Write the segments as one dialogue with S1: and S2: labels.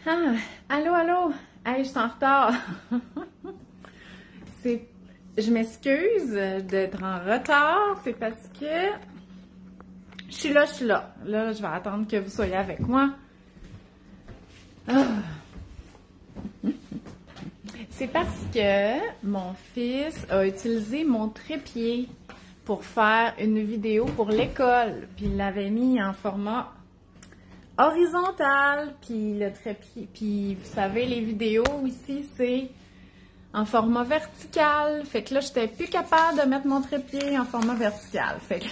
S1: Ah, allô, allô? Hey, je suis en retard. Je m'excuse d'être en retard, c'est parce que je suis là, je suis là. Là, je vais attendre que vous soyez avec moi. Ah. C'est parce que mon fils a utilisé mon trépied pour faire une vidéo pour l'école. Puis il l'avait mis en format horizontal. Puis le trépied, puis vous savez, les vidéos ici, c'est en format vertical. Fait que là, j'étais plus capable de mettre mon trépied en format vertical. Fait que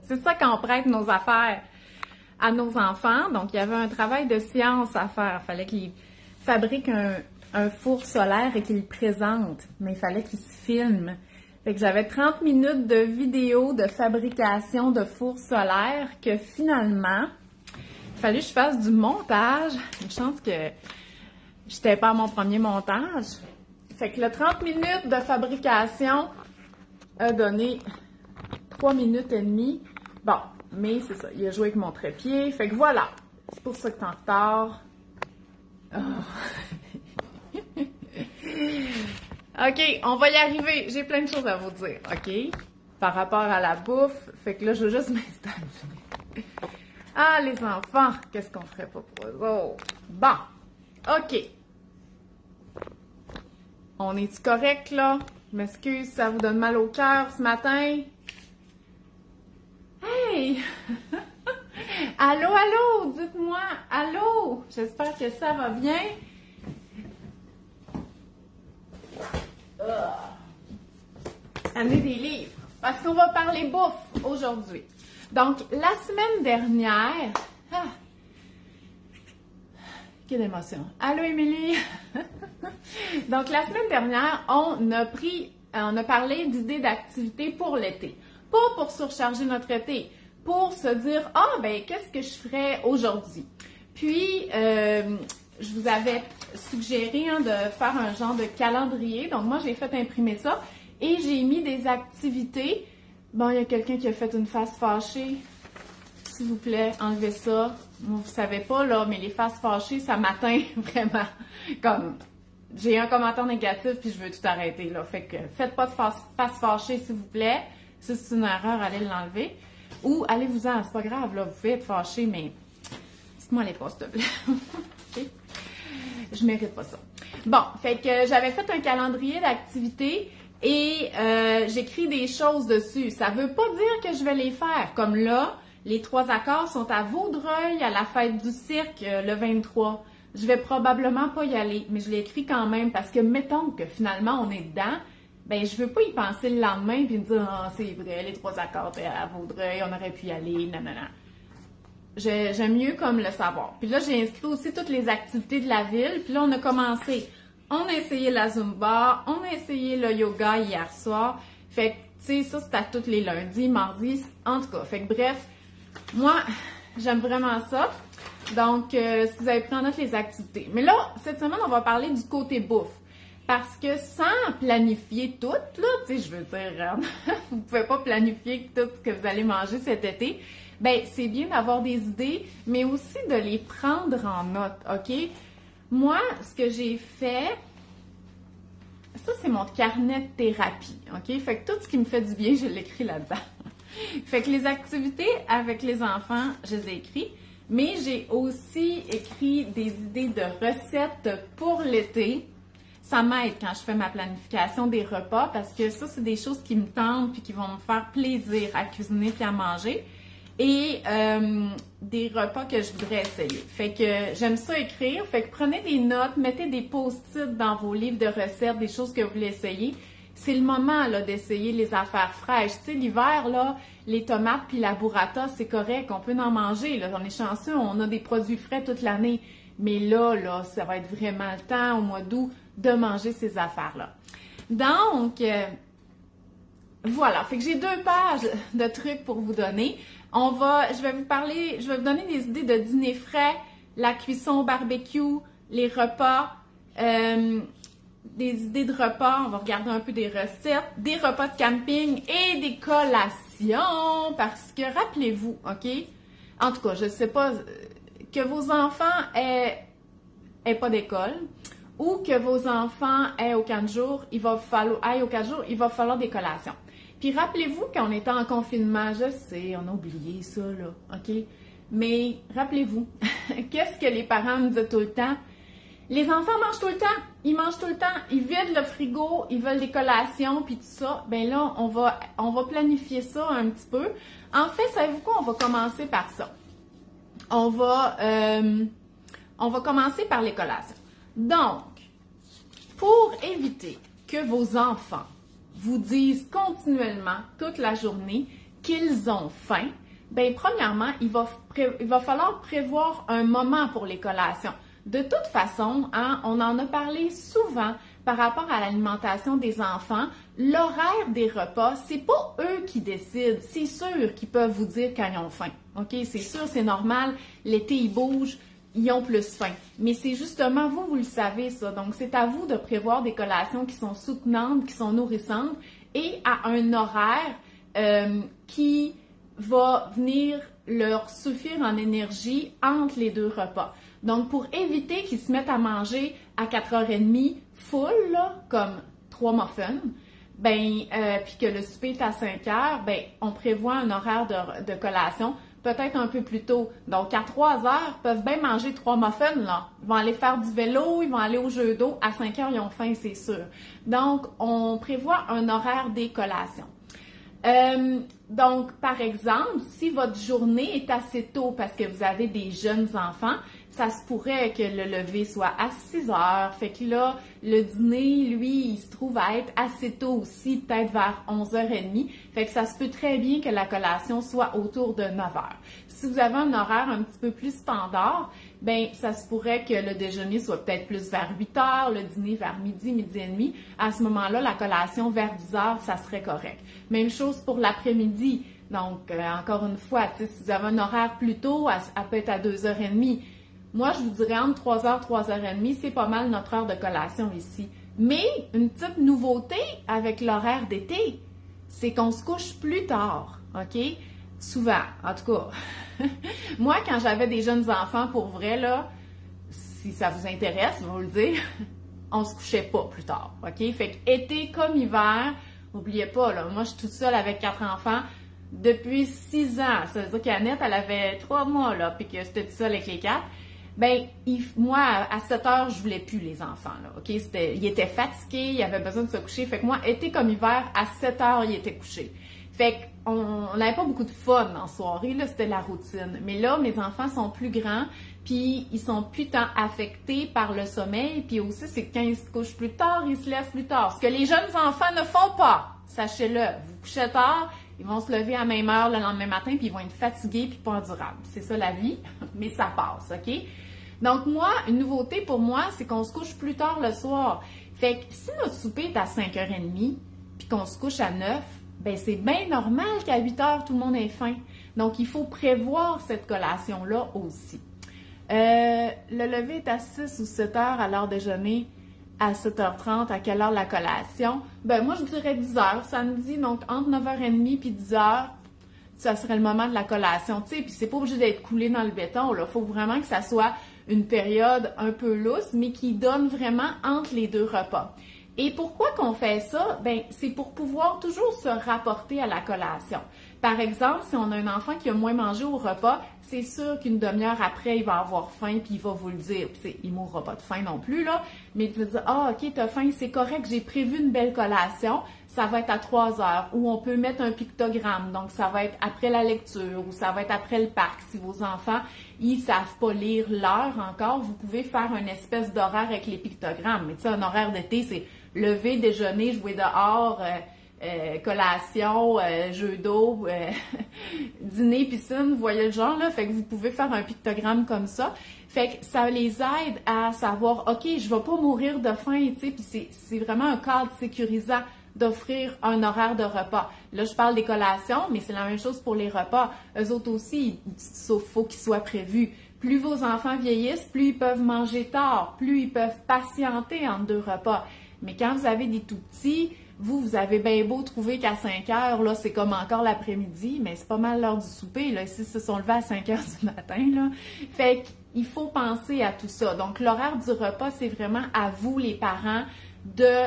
S1: c'est ça qu'on prête nos affaires à nos enfants. Donc, il y avait un travail de science à faire. Il fallait qu'ils fabriquent un four solaire et qu'ils le présentent. Mais il fallait qu'ils se filment. Fait que j'avais 30 minutes de vidéo de fabrication de four solaire que finalement, il fallait que je fasse du montage. Une chance que j'étais pas à mon premier montage. Fait que le 30 minutes de fabrication a donné 3 minutes et demie. Bon, mais c'est ça, il a joué avec mon trépied. Fait que voilà, c'est pour ça que t'es en retard. Oh. OK, on va y arriver. J'ai plein de choses à vous dire, OK? Par rapport à la bouffe. Fait que là, je veux juste m'installer. Ah, les enfants, qu'est-ce qu'on ferait pas pour eux autres? Bon, OK. On est-tu correct, là? Je m'excuse, ça vous donne mal au cœur ce matin? Hey! Allô, allô? Dites-moi, allô? J'espère que ça va bien. Amenez des livres, parce qu'on va parler bouffe aujourd'hui. Donc, la semaine dernière... Ah, quelle émotion. Allô, Émilie? Donc, la semaine dernière, on a parlé d'idées d'activités pour l'été. Pas pour surcharger notre été, pour se dire, ah, ben, qu'est-ce que je ferais aujourd'hui? Puis, je vous avais suggéré de faire un genre de calendrier. Donc, moi, j'ai fait imprimer ça et j'ai mis des activités. Bon, il y a quelqu'un qui a fait une face fâchée. S'il vous plaît, enlevez ça. Moi, vous savez pas, là, mais les faces fâchées, ça m'atteint vraiment. Comme, j'ai un commentaire négatif puis je veux tout arrêter, là. Fait que, faites pas de face fâchée, s'il vous plaît. Si c'est une erreur, allez l'enlever. Ou, allez-vous-en, c'est pas grave, là. Vous pouvez être fâché, mais dites-moi les pas, s'il te plaît. Okay? Je mérite pas ça. Bon, fait que j'avais fait un calendrier d'activités et j'écris des choses dessus. Ça veut pas dire que je vais les faire. Comme là, les 3 accords sont à Vaudreuil, à la fête du cirque, le 23. Je vais probablement pas y aller, mais je l'écris quand même parce que mettons que finalement on est dedans, ben je veux pas y penser le lendemain puis me dire « Ah, c'est vrai, les 3 accords à Vaudreuil, on aurait pu y aller, nanana. » J'aime mieux comme le savoir. Puis là, j'ai inscrit aussi toutes les activités de la ville. Puis là, on a commencé. On a essayé la Zumba, on a essayé le yoga hier soir. Fait que, tu sais, ça, c'est à tous les lundis, mardis, en tout cas. Fait que bref, moi, j'aime vraiment ça. Donc, si vous avez pris en note les activités. Mais là, cette semaine, on va parler du côté bouffe. Parce que sans planifier tout, là, tu sais, je veux dire, vous ne pouvez pas planifier tout ce que vous allez manger cet été. Ben, c'est bien d'avoir des idées, mais aussi de les prendre en note, OK? Moi, ce que j'ai fait, ça, c'est mon carnet de thérapie, OK? Fait que tout ce qui me fait du bien, je l'écris là-dedans. Fait que les activités avec les enfants, je les ai écrites, mais j'ai aussi écrit des idées de recettes pour l'été. Ça m'aide quand je fais ma planification des repas parce que ça, c'est des choses qui me tentent puis qui vont me faire plaisir à cuisiner puis à manger. Et des repas que je voudrais essayer. Fait que j'aime ça écrire. Fait que prenez des notes, mettez des post-it dans vos livres de recettes, des choses que vous voulez essayer. C'est le moment là d'essayer les affaires fraîches. Tu sais, l'hiver, là, les tomates puis la burrata, c'est correct, on peut en manger. Là. On est chanceux, on a des produits frais toute l'année. Mais là, ça va être vraiment le temps, au mois d'août, de manger ces affaires-là. Donc, voilà. Fait que j'ai 2 pages de trucs pour vous donner. Je vais vous donner des idées de dîner frais, la cuisson au barbecue, les repas, des idées de repas, on va regarder un peu des recettes, des repas de camping et des collations, parce que rappelez-vous, OK? En tout cas, je ne sais pas, que vos enfants aient n'aient pas d'école ou que vos enfants aient au camp de jour, il va falloir des collations. Puis rappelez-vous qu'on était en confinement, je sais, on a oublié ça, là, OK? Mais rappelez-vous, qu'est-ce que les parents me disaient tout le temps? Les enfants mangent tout le temps, ils mangent tout le temps, ils vident le frigo, ils veulent des collations, puis tout ça. Ben là, on va planifier ça un petit peu. En fait, savez-vous quoi? On va commencer par ça. On va commencer par les collations. Donc, pour éviter que vos enfants vous disent continuellement, toute la journée, qu'ils ont faim, bien, premièrement, il va falloir prévoir un moment pour les collations. De toute façon, hein, on en a parlé souvent par rapport à l'alimentation des enfants. L'horaire des repas, c'est pas eux qui décident. C'est sûr qu'ils peuvent vous dire quand ils ont faim. OK? C'est sûr, c'est normal. L'été, ils bougent. Ils ont plus faim. Mais c'est justement, vous le savez ça. Donc, c'est à vous de prévoir des collations qui sont soutenantes, qui sont nourrissantes et à un horaire qui va venir leur suffire en énergie entre les deux repas. Donc, pour éviter qu'ils se mettent à manger à 4h30 full, là, comme 3 muffins, puis que le souper est à 5h, on prévoit un horaire de collation peut-être un peu plus tôt. Donc, à 3h, ils peuvent bien manger 3 muffins, là. Ils vont aller faire du vélo, ils vont aller au jeu d'eau. À 5h, ils ont faim, c'est sûr. Donc, on prévoit un horaire des collations. Donc, par exemple, si votre journée est assez tôt parce que vous avez des jeunes enfants, ça se pourrait que le lever soit à 6h. Fait que là, le dîner, lui, il se trouve à être assez tôt aussi, peut-être vers 11h30. Fait que ça se peut très bien que la collation soit autour de 9h. Si vous avez un horaire un petit peu plus standard, ça se pourrait que le déjeuner soit peut-être plus vers 8h, le dîner vers midi, midi et demi. À ce moment-là, la collation vers 10h, ça serait correct. Même chose pour l'après-midi. Donc, encore une fois, si vous avez un horaire plus tôt, elle peut être à 2h30. Moi, je vous dirais entre 3h, 3h30, c'est pas mal notre heure de collation ici. Mais une petite nouveauté avec l'horaire d'été, c'est qu'on se couche plus tard, OK? Souvent, en tout cas. Moi, quand j'avais des jeunes enfants, pour vrai, là, si ça vous intéresse, je vais vous le dire, on se couchait pas plus tard, OK? Fait que été comme hiver, n'oubliez pas, là, moi, je suis toute seule avec 4 enfants depuis 6 ans. Ça veut dire qu'Annette, elle avait 3 mois, là, puis que j'étais toute seule avec les 4. Moi, à 7h, je voulais plus les enfants, là, OK? Il était fatigué, il avait besoin de se coucher. Fait que moi, été comme hiver, à 7h, il était couché. Fait qu'on n'avait pas beaucoup de fun en soirée, là, c'était la routine. Mais là, mes enfants sont plus grands, puis ils sont plus tant affectés par le sommeil. Puis aussi, c'est que quand ils se couchent plus tard, ils se lèvent plus tard. Ce que les jeunes enfants ne font pas, sachez-le. Vous couchez tard, ils vont se lever à la même heure le lendemain matin, puis ils vont être fatigués puis pas endurables. C'est ça la vie, mais ça passe, OK? Donc moi, une nouveauté pour moi, c'est qu'on se couche plus tard le soir. Fait que si notre souper est à 5h30, puis qu'on se couche à 9, c'est bien normal qu'à 8h, tout le monde ait faim. Donc, il faut prévoir cette collation-là aussi. Le lever est à 6 ou 7h à l'heure déjeuner, à 7h30, à quelle heure la collation? Moi, je dirais 10h samedi, donc entre 9h30 puis 10h, ça serait le moment de la collation, tu sais, puis c'est pas obligé d'être coulé dans le béton, là. Faut vraiment que ça soit une période un peu lousse, mais qui donne vraiment entre les deux repas. Et pourquoi qu'on fait ça? C'est pour pouvoir toujours se rapporter à la collation. Par exemple, si on a un enfant qui a moins mangé au repas, c'est sûr qu'une demi-heure après, il va avoir faim, puis il va vous le dire. Puis il ne mourra pas de faim non plus, là, mais il va dire « Ah, OK, t'as faim, c'est correct, j'ai prévu une belle collation, ça va être à 3h. » Ou on peut mettre un pictogramme, donc ça va être après la lecture, ou ça va être après le parc. Si vos enfants, ils ne savent pas lire l'heure encore, vous pouvez faire une espèce d'horaire avec les pictogrammes. Mais tu sais, un horaire d'été, c'est lever, déjeuner, jouer dehors, collation, jeu d'eau, dîner, piscine, vous voyez le genre, là. Fait que vous pouvez faire un pictogramme comme ça. Fait que ça les aide à savoir, OK, je vais pas mourir de faim, tu sais, puis c'est vraiment un cadre sécurisant d'offrir un horaire de repas. Là, je parle des collations, mais c'est la même chose pour les repas. Eux autres aussi, sauf faut qu'ils soient prévus. Plus vos enfants vieillissent, plus ils peuvent manger tard, plus ils peuvent patienter entre deux repas. Mais quand vous avez des tout petits, vous avez bien beau trouver qu'à 5h, là, c'est comme encore l'après-midi, mais c'est pas mal l'heure du souper, là. Ici, ils se sont levés à 5h du matin, là. Fait il faut penser à tout ça. Donc, l'horaire du repas, c'est vraiment à vous, les parents, de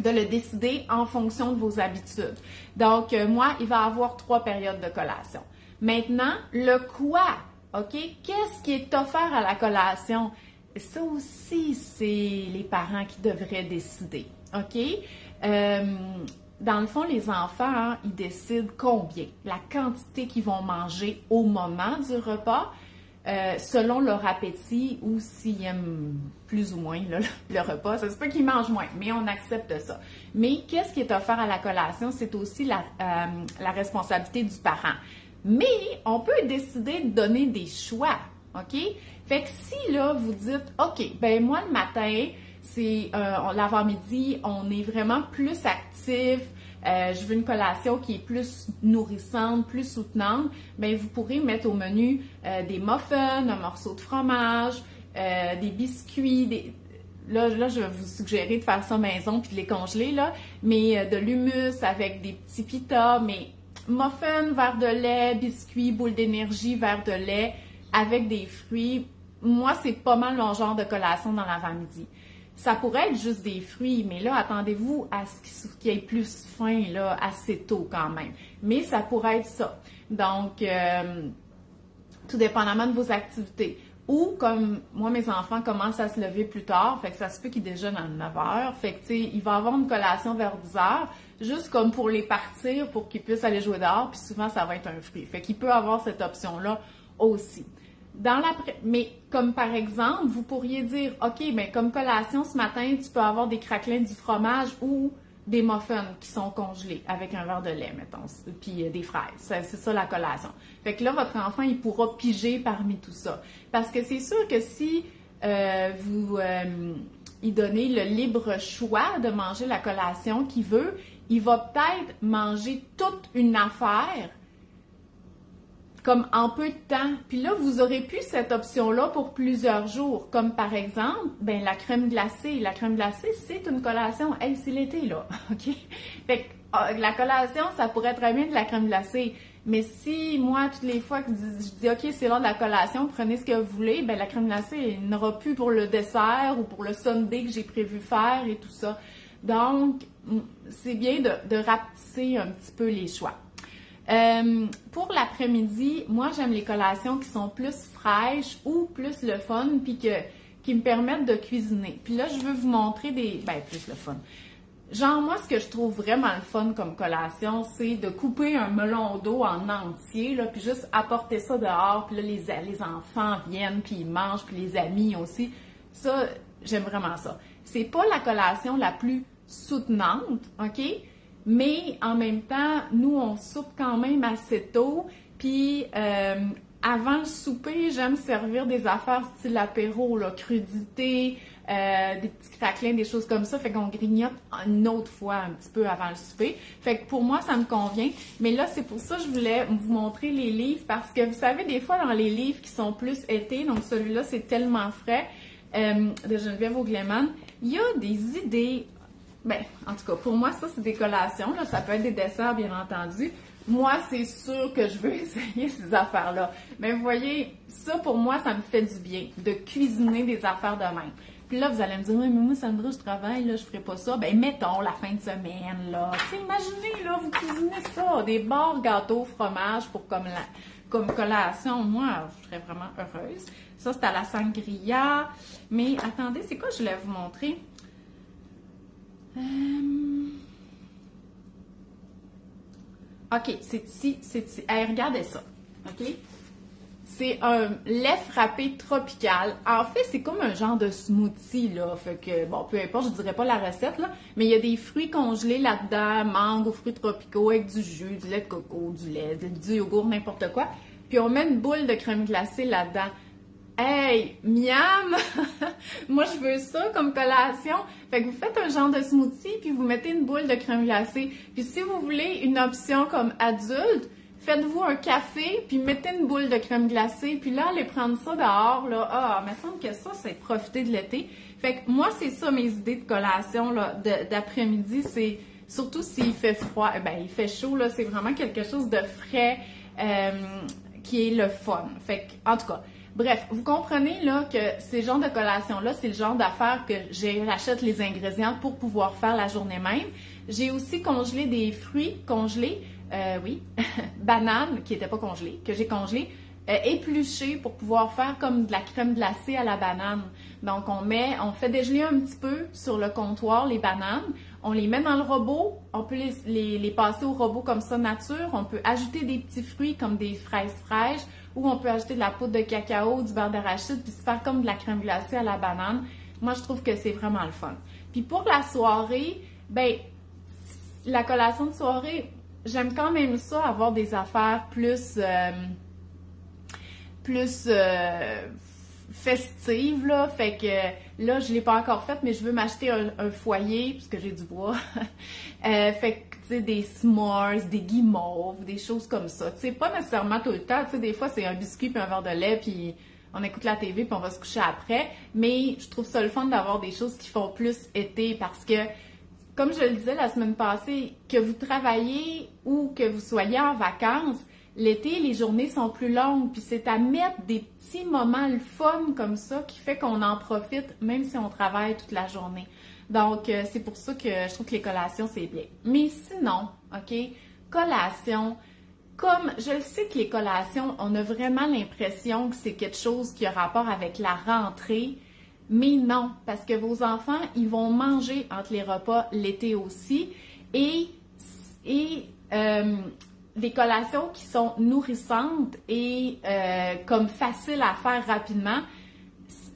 S1: le décider en fonction de vos habitudes. Donc, moi, il va y avoir 3 périodes de collation. Maintenant, le quoi, OK? Qu'est-ce qui est offert à la collation? Ça aussi, c'est les parents qui devraient décider, OK? Dans le fond, les enfants, hein, ils décident combien, la quantité qu'ils vont manger au moment du repas, selon leur appétit ou s'ils aiment plus ou moins là, le repas. Ça se peut qu'ils mangent moins, mais on accepte ça. Mais qu'est-ce qui est offert à la collation? C'est aussi la responsabilité du parent. Mais on peut décider de donner des choix, OK? Fait que si là, vous dites, OK, ben moi le matin, c'est l'avant-midi, on est vraiment plus actif, je veux une collation qui est plus nourrissante, plus soutenante, bien, vous pourrez mettre au menu des muffins, un morceau de fromage, des biscuits, là, je vais vous suggérer de faire ça maison puis de les congeler, là, mais de l'hummus avec des petits pitas, mais muffins, verre de lait, biscuits, boule d'énergie, verre de lait, avec des fruits. Moi, c'est pas mal mon genre de collation dans l'avant-midi. Ça pourrait être juste des fruits, mais là, attendez-vous à ce qu'il y ait plus faim, là, assez tôt quand même. Mais ça pourrait être ça. Donc, tout dépendamment de vos activités. Ou, comme moi, mes enfants commencent à se lever plus tard, fait que ça se peut qu'ils déjeunent à 9 heures. Fait que, tu sais, il va y avoir une collation vers 10 heures, juste comme pour les partir, pour qu'ils puissent aller jouer dehors, puis souvent, ça va être un fruit. Fait qu'il peut avoir cette option-là aussi. Mais comme par exemple, vous pourriez dire, OK, bien comme collation ce matin, tu peux avoir des craquelins du fromage ou des muffins qui sont congelés avec un verre de lait, mettons, puis des fraises. C'est ça la collation. Fait que là, votre enfant, il pourra piger parmi tout ça. Parce que c'est sûr que si vous lui donnez le libre choix de manger la collation qu'il veut, il va peut-être manger toute une affaire comme en peu de temps. Puis là, vous aurez plus cette option-là pour plusieurs jours. Comme par exemple, ben la crème glacée. La crème glacée, c'est une collation. Elle, c'est l'été, là. OK? Fait que la collation, ça pourrait très bien de la crème glacée. Mais si, moi, toutes les fois que je dis, OK, c'est l'heure de la collation, prenez ce que vous voulez, ben la crème glacée, il n'aura plus pour le dessert ou pour le sundae que j'ai prévu faire et tout ça. Donc, c'est bien de rapetisser un petit peu les choix. Pour l'après-midi, moi j'aime les collations qui sont plus fraîches ou plus le fun puis qui me permettent de cuisiner. Puis là, je veux vous montrer plus le fun. Genre, moi, ce que je trouve vraiment le fun comme collation, c'est de couper un melon d'eau en entier, là, puis juste apporter ça dehors, puis là, les enfants viennent, puis ils mangent, puis les amis aussi. Ça, j'aime vraiment ça. C'est pas la collation la plus soutenante, OK? Mais en même temps, nous, on soupe quand même assez tôt. Puis, avant le souper, j'aime servir des affaires style apéro, là, crudité, des petits craquelins, des choses comme ça. Fait qu'on grignote une autre fois un petit peu avant le souper. Fait que pour moi, ça me convient. Mais là, c'est pour ça que je voulais vous montrer les livres parce que vous savez, des fois, dans les livres qui sont plus été, donc celui-là, c'est tellement frais, de Geneviève Augleman, il y a des idées. Ben, en tout cas, pour moi, ça, c'est des collations. Là. Ça peut être des desserts, bien entendu. Moi, c'est sûr que je veux essayer ces affaires-là. Mais vous voyez, ça, pour moi, ça me fait du bien, de cuisiner des affaires de même. Puis là, vous allez me dire, oui, mais moi, Sandra, je travaille, là, je ferai pas ça. Ben, mettons la fin de semaine, là. Tu sais, imaginez, là, vous cuisinez ça, des bars, gâteaux, fromage pour comme collation. Moi, je serais vraiment heureuse. Ça, c'est à la sangria. Mais attendez, c'est quoi je voulais vous montrer? OK, c'est ici, hey, regardez ça, OK? C'est un lait frappé tropical. En fait, c'est comme un genre de smoothie, là. Fait que, bon, peu importe, je dirais pas la recette, là, mais il y a des fruits congelés là-dedans, mangue, fruits tropicaux, avec du jus, du lait de coco, du lait, du yogourt, n'importe quoi. Puis on met une boule de crème glacée là-dedans. Hey, miam! Moi, je veux ça comme collation. Fait que vous faites un genre de smoothie, puis vous mettez une boule de crème glacée. Puis si vous voulez une option comme adulte, faites-vous un café, puis mettez une boule de crème glacée. Puis là, allez prendre ça dehors, là. Ah, il me semble que ça, c'est profiter de l'été. Fait que moi, c'est ça mes idées de collation, là, d'après-midi. C'est surtout s'il fait froid, ben il fait chaud, là. C'est vraiment quelque chose de frais, qui est le fun. Fait que, en tout cas, bref, vous comprenez là que ces genres de collations-là, c'est le genre d'affaires que j'achète les ingrédients pour pouvoir faire la journée même. J'ai aussi congelé des fruits congelés, oui, bananes qui n'étaient pas congelées, que j'ai congelées, épluchées pour pouvoir faire comme de la crème glacée à la banane. Donc, on fait dégeler un petit peu sur le comptoir les bananes, on les met dans le robot, on peut les passer au robot comme ça nature, on peut ajouter des petits fruits comme des fraises fraîches, ou on peut ajouter de la poudre de cacao, du beurre d'arachide, puis se faire comme de la crème glacée à la banane. Moi, je trouve que c'est vraiment le fun. Puis pour la soirée, ben, la collation de soirée, j'aime quand même ça, avoir des affaires plus festive, là. Fait que là, je l'ai pas encore faite, mais je veux m'acheter un foyer, puisque j'ai du bois. Fait que, tu sais, des s'mores, des guimauves, des choses comme ça. Tu sais, pas nécessairement tout le temps. Tu sais, des fois, c'est un biscuit puis un verre de lait, puis on écoute la TV, puis on va se coucher après. Mais je trouve ça le fun d'avoir des choses qui font plus été, parce que, comme je le disais la semaine passée, que vous travaillez ou que vous soyez en vacances, l'été, les journées sont plus longues, puis c'est à mettre des petits moments le fun comme ça qui fait qu'on en profite, même si on travaille toute la journée. Donc, c'est pour ça que je trouve que les collations, c'est bien. Mais sinon, OK, collations, comme je le sais que les collations, on a vraiment l'impression que c'est quelque chose qui a rapport avec la rentrée, mais non, parce que vos enfants, ils vont manger entre les repas l'été aussi, et des collations qui sont nourrissantes et comme faciles à faire rapidement,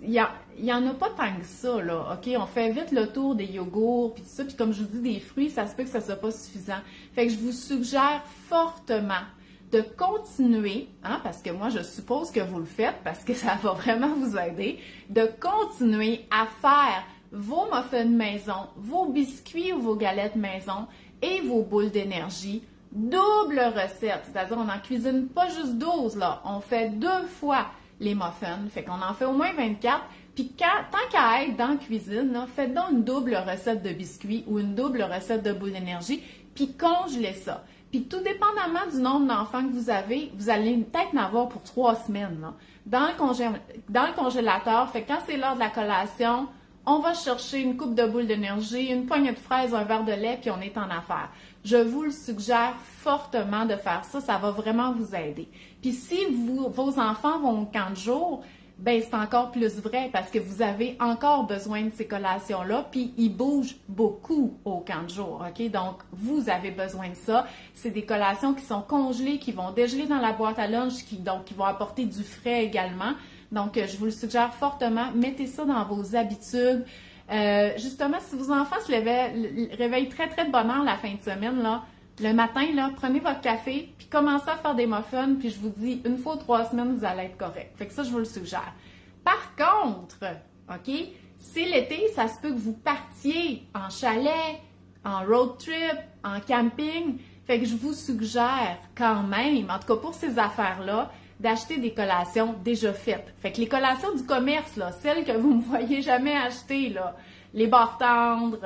S1: il y en a pas tant que ça, là, OK? On fait vite le tour des yogourts, puis tout ça, puis comme je vous dis, des fruits, ça se peut que ça soit pas suffisant. Fait que je vous suggère fortement de continuer, hein, parce que moi, je suppose que vous le faites, parce que ça va vraiment vous aider, de continuer à faire vos muffins maison, vos biscuits ou vos galettes maison et vos boules d'énergie. Double recette, c'est-à-dire on n'en cuisine pas juste 12, là, on fait 2 fois les muffins, fait qu'on en fait au moins 24, puis tant qu'à être dans la cuisine, là, faites donc une double recette de biscuits ou une double recette de boules d'énergie, puis congelez ça. Puis tout dépendamment du nombre d'enfants que vous avez, vous allez peut-être en avoir pour 3 semaines, là, dans le congélateur, fait que quand c'est l'heure de la collation, on va chercher une coupe de boules d'énergie, une poignée de fraises, un verre de lait, puis on est en affaires. Je vous le suggère fortement de faire ça, ça va vraiment vous aider. Puis si vos enfants vont au camp de jour, ben c'est encore plus vrai parce que vous avez encore besoin de ces collations-là, puis ils bougent beaucoup au camp de jour, OK? Donc, vous avez besoin de ça. C'est des collations qui sont congelées, qui vont dégeler dans la boîte à lunch, qui vont apporter du frais également. Donc, je vous le suggère fortement. Mettez ça dans vos habitudes. Justement, si vos enfants se réveillent très, très de bonne heure la fin de semaine, là, le matin, là, prenez votre café, puis commencez à faire des muffins, puis je vous dis, 1 fois ou 3 semaines, vous allez être correct. Fait que ça, je vous le suggère. Par contre, OK, c'est l'été, ça se peut que vous partiez en chalet, en road trip, en camping. Fait que je vous suggère quand même, en tout cas pour ces affaires-là, d'acheter des collations déjà faites. Fait que les collations du commerce, là, celles que vous ne me voyez jamais acheter, là, les barres tendres,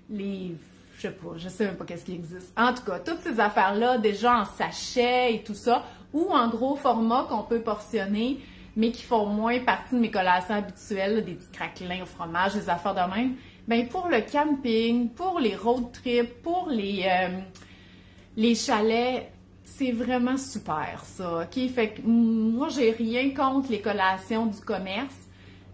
S1: je sais même pas qu'est-ce qui existe. En tout cas, toutes ces affaires-là, déjà en sachet et tout ça, ou en gros format qu'on peut portionner, mais qui font moins partie de mes collations habituelles, là, des petits craquelins au fromage, des affaires de même. Ben pour le camping, pour les road trips, pour les chalets, c'est vraiment super, ça, OK? Fait que moi, j'ai rien contre les collations du commerce,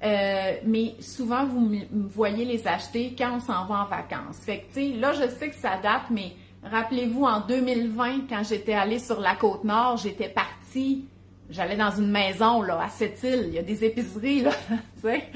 S1: mais souvent, vous me voyez les acheter quand on s'en va en vacances. Fait que, tu sais, là, je sais que ça date, mais rappelez-vous, en 2020, quand j'étais allée sur la Côte-Nord, j'étais partie, j'allais dans une maison, là, à Sept-Îles, il y a des épiceries, là, tu sais,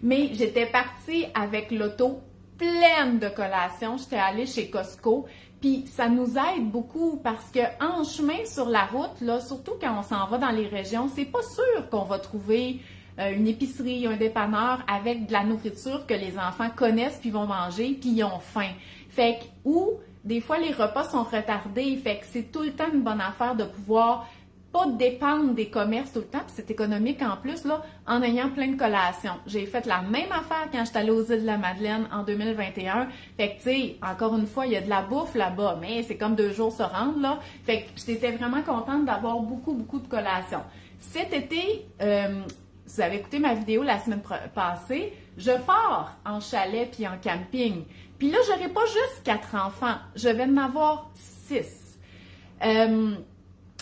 S1: mais j'étais partie avec l'auto pleine de collations. J'étais allée chez Costco. Puis ça nous aide beaucoup parce que en chemin sur la route, là, surtout quand on s'en va dans les régions, c'est pas sûr qu'on va trouver une épicerie, un dépanneur avec de la nourriture que les enfants connaissent puis vont manger puis ils ont faim. Fait que, ou des fois les repas sont retardés, fait que c'est tout le temps une bonne affaire de pouvoir pas dépendre des commerces tout le temps, puis c'est économique en plus, là, en ayant plein de collations. J'ai fait la même affaire quand j'étais allée aux îles de la Madeleine en 2021. Fait que, tu sais, encore une fois, il y a de la bouffe là-bas, mais c'est comme 2 jours se rendre, là. Fait que j'étais vraiment contente d'avoir beaucoup de collations. Cet été, vous avez écouté ma vidéo la semaine passée, je pars en chalet puis en camping. Puis là, j'aurai pas juste 4 enfants, je vais en avoir 6.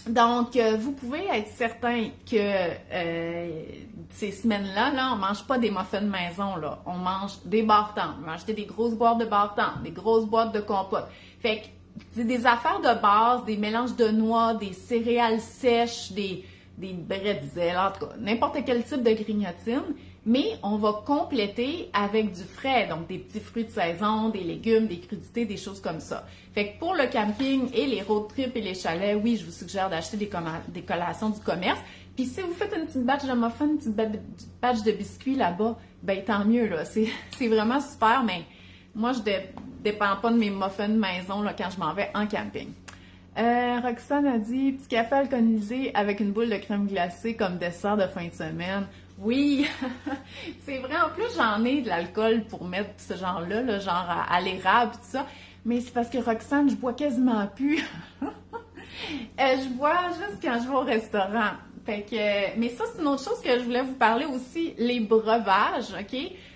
S1: Donc, vous pouvez être certain que ces semaines-là, là, on mange pas des muffins de maison, là. On mange des bar-tendres. On va acheter des grosses boîtes de bar-tendres, des grosses boîtes de compote. Fait que c'est des affaires de base, des mélanges de noix, des céréales sèches, des bretzels, en tout cas, n'importe quel type de grignotine. Mais on va compléter avec du frais, donc des petits fruits de saison, des légumes, des crudités, des choses comme ça. Fait que pour le camping et les road trips et les chalets, oui, je vous suggère d'acheter des collations du commerce. Puis si vous faites une petite batch de muffins, une petite batch de biscuits là-bas, ben tant mieux, là. C'est vraiment super, mais moi, je dépends pas de mes muffins de maison là, quand je m'en vais en camping. Roxane a dit, petit café alcoolisé avec une boule de crème glacée comme dessert de fin de semaine. Oui, c'est vrai. En plus, j'en ai de l'alcool pour mettre ce genre-là, là, genre à l'érable et tout ça. Mais c'est parce que Roxane, je bois quasiment plus. Je bois juste quand je vais au restaurant. Fait que, mais ça, c'est une autre chose que je voulais vous parler aussi, les breuvages, OK?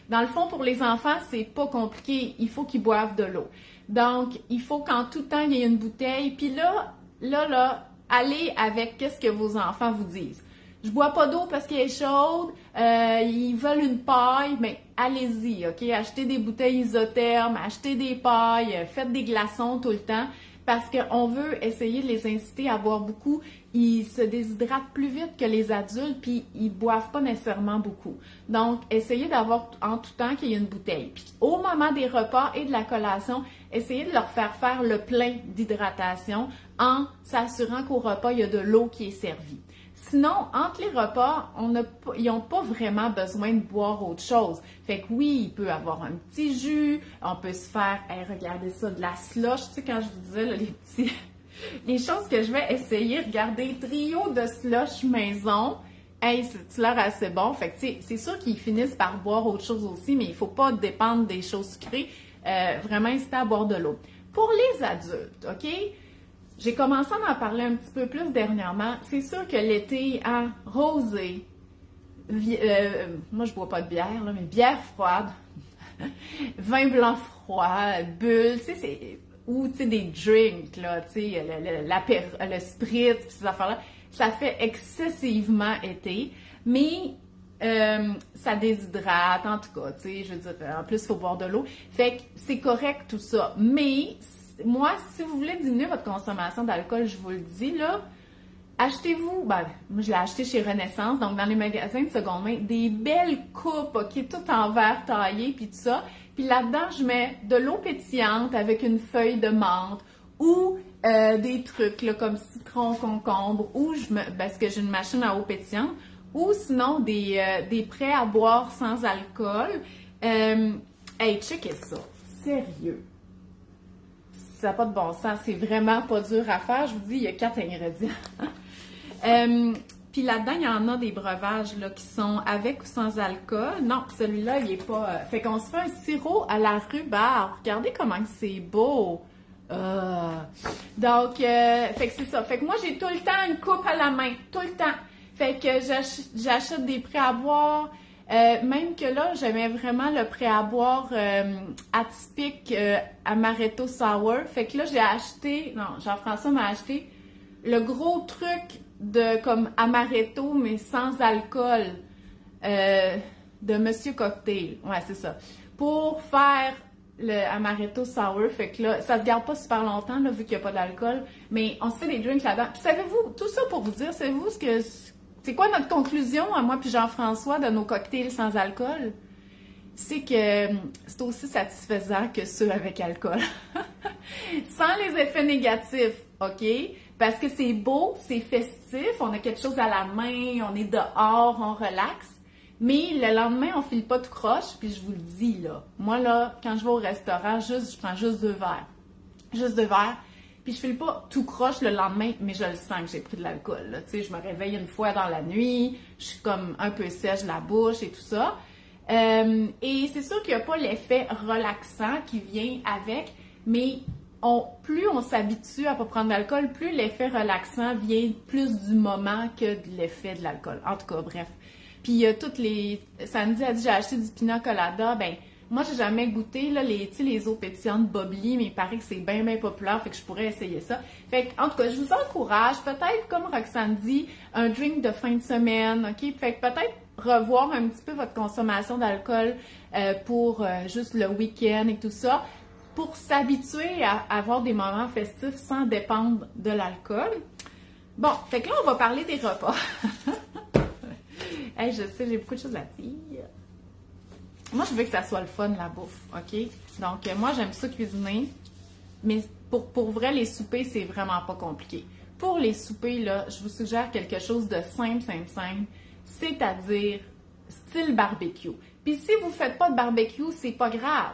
S1: Dans le fond, pour les enfants, c'est pas compliqué. Il faut qu'ils boivent de l'eau. Donc, il faut qu'en tout temps, il y ait une bouteille. Puis là, allez avec qu'est-ce que vos enfants vous disent. Je bois pas d'eau parce qu'elle est chaude, ils veulent une paille, mais allez-y, OK? Achetez des bouteilles isothermes, achetez des pailles, faites des glaçons tout le temps, parce qu'on veut essayer de les inciter à boire beaucoup. Ils se déshydratent plus vite que les adultes, puis ils boivent pas nécessairement beaucoup. Donc, essayez d'avoir en tout temps qu'il y ait une bouteille. Puis, au moment des repas et de la collation, essayez de leur faire le plein d'hydratation en s'assurant qu'au repas, il y a de l'eau qui est servie. Sinon, entre les repas, ils n'ont pas vraiment besoin de boire autre chose. Fait que oui, il peut avoir un petit jus, on peut se faire, hey, regardez ça, de la slush, tu sais, quand je vous disais, là, les choses que je vais essayer, regardez, trio de slush maison, hey, c'est l'air assez bon. Fait que, tu sais, c'est sûr qu'ils finissent par boire autre chose aussi, mais il ne faut pas dépendre des choses sucrées, vraiment inciter à boire de l'eau. Pour les adultes, OK? J'ai commencé à en parler un petit peu plus dernièrement. C'est sûr que l'été, hein, rosé, moi je bois pas de bière, là, mais bière froide, vin blanc froid, bulles, tu sais, ou tu sais, des drinks, là, tu sais, le spritz, ces affaires-là, ça fait excessivement été, mais ça déshydrate, en tout cas, tu sais, je veux dire, en plus, il faut boire de l'eau. Fait que c'est correct tout ça, mais moi, si vous voulez diminuer votre consommation d'alcool, je vous le dis, là, achetez-vous, moi je l'ai acheté chez Renaissance, donc dans les magasins de seconde main, des belles coupes, OK, tout en verre taillé, puis tout ça. Puis là-dedans, je mets de l'eau pétillante avec une feuille de menthe ou des trucs là, comme citron, concombre, ou parce que j'ai une machine à eau pétillante, ou sinon des prêts à boire sans alcool. Hey, checkez ça, sérieux. Ça n'a pas de bon sens, c'est vraiment pas dur à faire. Je vous dis, il y a 4 ingrédients. Puis là-dedans, il y en a des breuvages là, qui sont avec ou sans alcool. Non, celui-là, il est pas... Fait qu'on se fait un sirop à la rhubarbe. Regardez comment c'est beau. Donc, fait que c'est ça. Fait que moi, j'ai tout le temps une coupe à la main. Tout le temps. Fait que j'achète des prêts à boire. Même que là, j'aimais vraiment le prêt à boire atypique Amaretto Sour. Fait que là, j'ai acheté... Non, Jean-François m'a acheté le gros truc de comme Amaretto, mais sans alcool de Monsieur Cocktail. Ouais, c'est ça. Pour faire le Amaretto Sour, fait que là, ça se garde pas super longtemps, là, vu qu'il n'y a pas d'alcool, mais on se fait des drinks là-dedans. Puis savez-vous, tout ça pour vous dire, savez-vous c'est quoi notre conclusion, à moi puis Jean-François, de nos cocktails sans alcool? C'est que c'est aussi satisfaisant que ceux avec alcool. Sans les effets négatifs, OK? Parce que c'est beau, c'est festif, on a quelque chose à la main, on est dehors, on relaxe. Mais le lendemain, on file pas tout croche, puis je vous le dis, là. Moi, là, quand je vais au restaurant, je prends juste 2 verres. Juste 2 verres. puis je file pas tout croche le lendemain, mais je le sens que j'ai pris de l'alcool, là. Tu sais, je me réveille une fois dans la nuit, je suis comme un peu sèche de la bouche et tout ça. Et c'est sûr qu'il n'y a pas l'effet relaxant qui vient avec, mais plus on s'habitue à ne pas prendre d'alcool, plus l'effet relaxant vient plus du moment que de l'effet de l'alcool. En tout cas, bref. Puis il y a toutes les... Sandy a dit, j'ai acheté du pina colada, ben moi j'ai jamais goûté là, les eaux pétillantes Bubbly, mais il paraît que c'est bien populaire, fait que je pourrais essayer ça. Fait que, en tout cas, je vous encourage, peut-être comme Roxane dit, un drink de fin de semaine, ok? Fait que peut-être revoir un petit peu votre consommation d'alcool pour juste le week-end et tout ça, pour s'habituer à avoir des moments festifs sans dépendre de l'alcool. Bon, fait que là, on va parler des repas. Hey, je sais, j'ai beaucoup de choses à dire. Moi, je veux que ça soit le fun, la bouffe, ok? Donc, moi, j'aime ça cuisiner, mais pour vrai, les soupers, c'est vraiment pas compliqué. Pour les soupers, là, je vous suggère quelque chose de simple, c'est-à-dire style barbecue. Puis si vous ne faites pas de barbecue, c'est pas grave.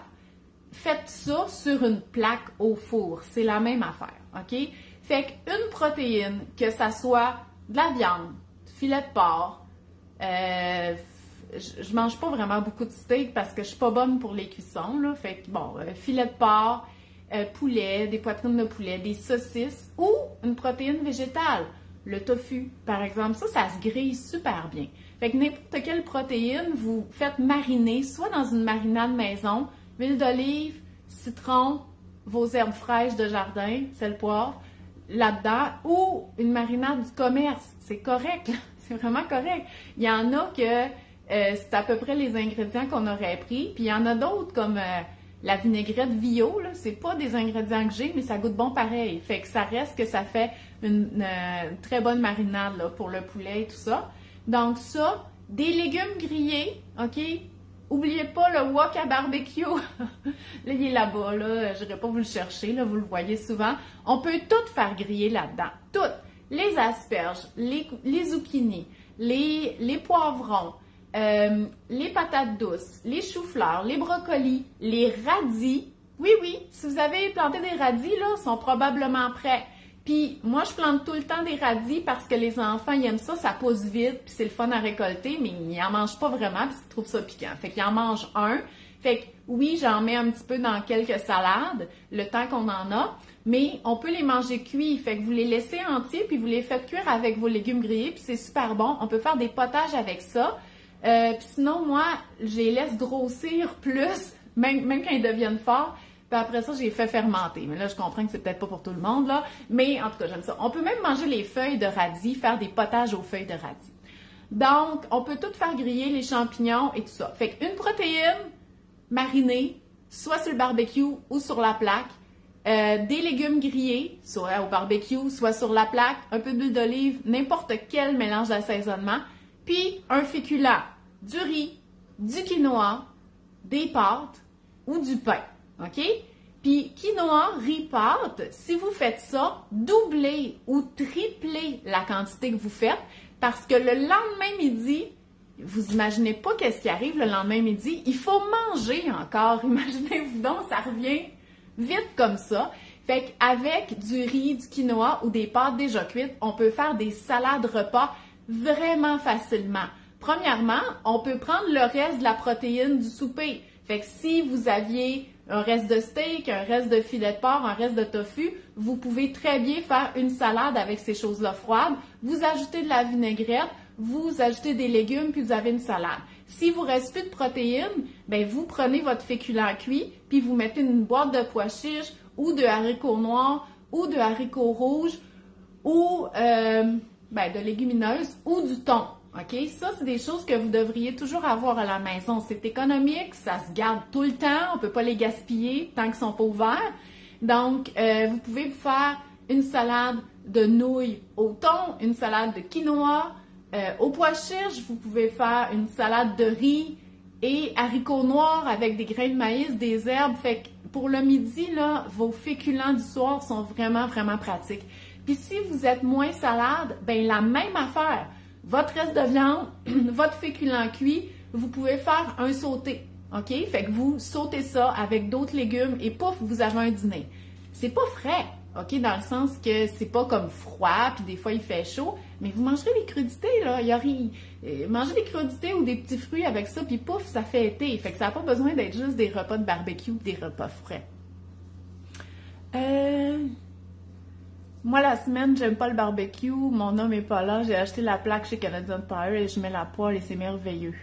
S1: Faites ça sur une plaque au four. C'est la même affaire, OK? Fait qu'une protéine, que ça soit de la viande, filet de porc, je mange pas vraiment beaucoup de steak parce que je suis pas bonne pour les cuissons, là. Fait que bon, filet de porc, poulet, des poitrines de poulet, des saucisses ou une protéine végétale. Le tofu, par exemple, ça se grille super bien. Fait que n'importe quelle protéine, vous faites mariner, soit dans une marinade maison, huile d'olive, citron, vos herbes fraîches de jardin, sel, poivre, là-dedans, ou une marinade du commerce. C'est correct, c'est vraiment correct. Il y en a que c'est à peu près les ingrédients qu'on aurait pris, puis il y en a d'autres comme la vinaigrette Vio, là, c'est pas des ingrédients que j'ai, mais ça goûte bon pareil. Fait que ça reste que ça fait une très bonne marinade là, pour le poulet et tout ça. Donc ça, des légumes grillés, OK? Oubliez pas le wok à barbecue. Là, il est là-bas, là. Je n'irai pas vous le chercher, là, vous le voyez souvent. On peut tout faire griller là-dedans. Tout. Les asperges, les zucchinis, les poivrons, les patates douces, les choux-fleurs, les brocolis, les radis. Oui, si vous avez planté des radis, là, ils sont probablement prêts. Puis moi, je plante tout le temps des radis parce que les enfants, ils aiment ça, ça pousse vite, puis c'est le fun à récolter, mais ils n'en mangent pas vraiment parce qu'ils trouvent ça piquant. Fait qu'ils en mangent un. Fait que oui, j'en mets un petit peu dans quelques salades, le temps qu'on en a, mais on peut les manger cuits. Fait que vous les laissez entiers, puis vous les faites cuire avec vos légumes grillés, puis c'est super bon. On peut faire des potages avec ça. Puis sinon, moi, je les laisse grossir plus, même quand ils deviennent forts. Puis après ça, j'ai fait fermenter. Mais là, je comprends que c'est peut-être pas pour tout le monde, là. Mais en tout cas, j'aime ça. On peut même manger les feuilles de radis, faire des potages aux feuilles de radis. Donc, on peut tout faire griller, les champignons et tout ça. Fait qu'une protéine marinée, soit sur le barbecue ou sur la plaque. Des légumes grillés, soit au barbecue, soit sur la plaque. Un peu d'huile d'olive, n'importe quel mélange d'assaisonnement. Puis, un féculent, du riz, du quinoa, des pâtes ou du pain. OK? Puis, quinoa, riz, pâtes, si vous faites ça, doublez ou triplez la quantité que vous faites parce que le lendemain midi, vous imaginez pas qu'est-ce qui arrive le lendemain midi, il faut manger encore. Imaginez-vous donc, ça revient vite comme ça. Fait qu'avec du riz, du quinoa ou des pâtes déjà cuites, on peut faire des salades repas vraiment facilement. Premièrement, on peut prendre le reste de la protéine du souper. Fait que si vous aviez un reste de steak, un reste de filet de porc, un reste de tofu, vous pouvez très bien faire une salade avec ces choses-là froides. Vous ajoutez de la vinaigrette, vous ajoutez des légumes, puis vous avez une salade. Si vous reste plus de protéines, ben vous prenez votre féculent cuit, puis vous mettez une boîte de pois chiches ou de haricots noirs ou de haricots rouges ou de légumineuses ou du thon. OK? Ça, c'est des choses que vous devriez toujours avoir à la maison. C'est économique, ça se garde tout le temps, on ne peut pas les gaspiller tant qu'ils ne sont pas ouverts. Donc, vous pouvez vous faire une salade de nouilles au thon, une salade de quinoa, au pois chiche, vous pouvez faire une salade de riz et haricots noirs avec des grains de maïs, des herbes. Fait que pour le midi, là, vos féculents du soir sont vraiment, vraiment pratiques. Puis si vous êtes moins salade, ben la même affaire. Votre reste de viande, votre féculent cuit, vous pouvez faire un sauté, OK? Fait que vous sautez ça avec d'autres légumes et pouf, vous avez un dîner. C'est pas frais, OK? Dans le sens que c'est pas comme froid, puis des fois il fait chaud, mais vous mangerez des crudités, là. Mangez des crudités ou des petits fruits avec ça, puis pouf, ça fait été. Fait que ça n'a pas besoin d'être juste des repas de barbecue ou des repas frais. Moi, la semaine, j'aime pas le barbecue, mon homme est pas là, j'ai acheté la plaque chez Canadian Tire et je mets la poêle et c'est merveilleux.